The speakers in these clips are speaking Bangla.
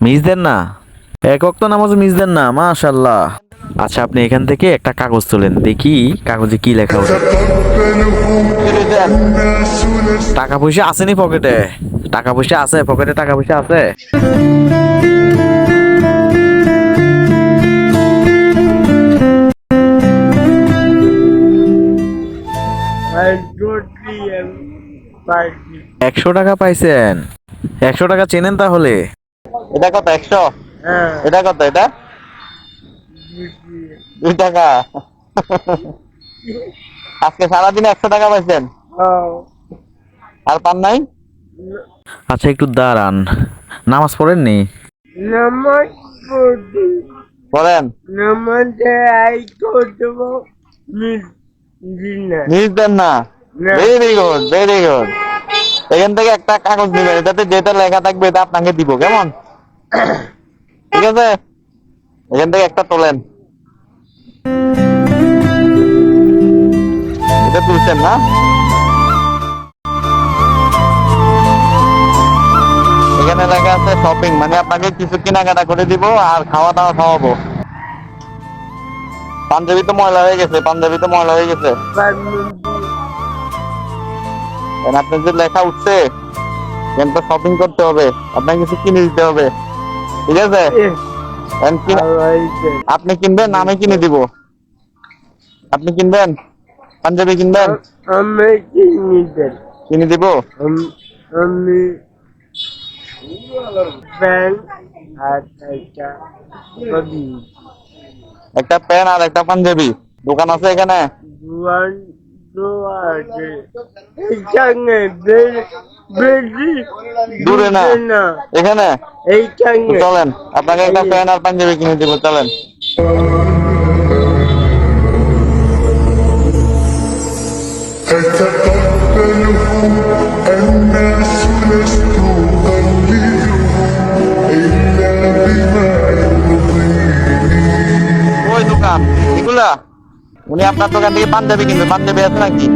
মিস দেন না? এক ওয়াক্ত নামাজ মিস দেন না? মাশাআল্লাহ। আচ্ছা, আপনি এখান থেকে একটা কাগজ তোলেন, দেখি কাগজে কি লেখা আছে। টাকা পয়সা আছে নি পকেটে? টাকা পয়সা আছে পকেটে? টাকা পয়সা আছে? $100 পাইছেন? 100 টাকা চেনেন তাহলে? এটা কত? 100? এটা কত? এটা 2 টাকা। আজকে সারাদিনে 100 টাকা পাইছেন? আর পান নাই? আচ্ছা, একটু দাঁড়ান। নামাজ পড়েননি? পড়েন। নিজ দেন না? Very good, very good. এখান থেকে একটা কাগজ দিবেন, এটাতে যেটা লেখা থাকবে এটা আপনাকে দিব, কেমন? ঠিক আছে, এখান থেকে একটা তোলেন। এটা তুলছেন না? এখানে লেখা আছে শপিং, মানে আপনাকে কিছু কেনাকাটা করে দিব আর খাওয়া দাওয়া খাওয়াবো। পাঞ্জাবি তো ময়লা হয়ে গেছে, পাঞ্জাবি তো ময়লা হয়ে গেছে। আপনার যে লেখা উঠছে এখানে তো শপিং করতে হবে, আপনাকে কিছু কিনে দিতে হবে, ঠিক আছে? আপনি কিনবেন না আমি কিনে দিব? আপনি কিনবেন? পাঞ্জাবি কিনবেন? কিনে দিব? একটা প্যান্ট আর একটা পাঞ্জাবি। দোকান আছে এখানে? দূরে না, এখানে। চলেন, আপনাকে একটা প্যান্ট আর পাঞ্জাবি কিনে দিব, চলেন। ওই দোকান এগুলা, উনি আপনার দোকান থেকে পাঞ্জাবি কিনবে। পাঞ্জাবি আছে নাকি?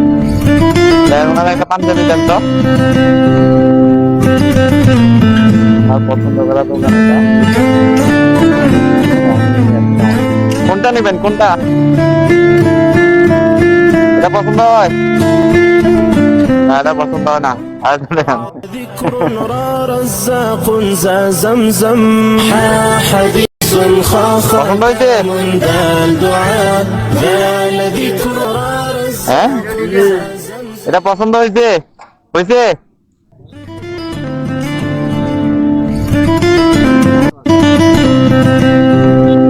ওনার একটা পাঞ্জাবি দেন তো। আর পছন্দ করা দোকান এটা। কোনটা নেবেন? কোনটা? এটা পছন্দ হয় না? এটা পছন্দ হয় না? আর দেখেন, পছন্দ হয়েছে? হ্যাঁ, এটা পছন্দ হয়েছে? হয়েছে?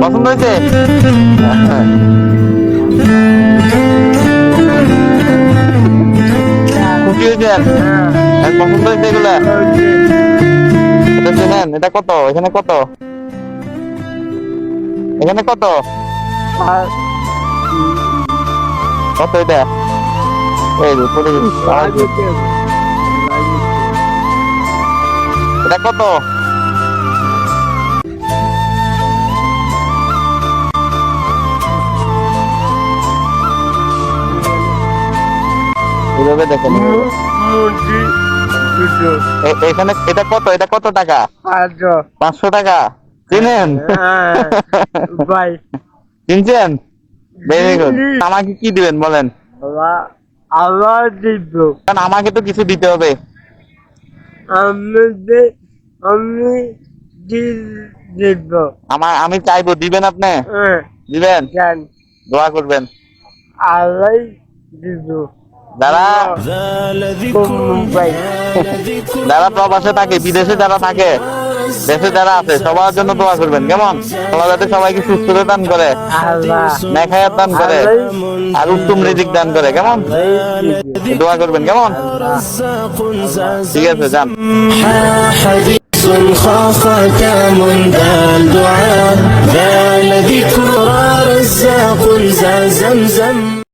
পছন্দ হয়েছে? খুশি হয়েছেন? পছন্দ হয়েছে এগুলা? এটা চেনেন? এটা কত? এখানে কত? এখানে কত? কত এটা? এই যে পড়ে গেছে। এটা কত? এভাবে দেখেন। এখানে এটা কত? এটা কত টাকা? 500 টাকা। চিনেন? চিনছেন? Very good. আমাকে কি দিবেন বলেন? আমাকে তো কিছু দিতে হবে। আমি চাইবো, দিবেন আপনি? দিবেন? দোয়া করবেন। যারা প্রবাসে থাকে, বিদেশে যারা থাকে, দেশে যারা আছে, সবার জন্য দোয়া করবেন, কেমন? আল্লাহ যাতে সবাইকে সুস্থতা দান করে, নেখায়াত দান করে, আর উত্তম রিজিক দান করে, কেমন? দোয়া করবেন, কেমন? ঠিক আছে, যান। ختام ذا الدعاء ذا ذكر رزاق ذا زمزم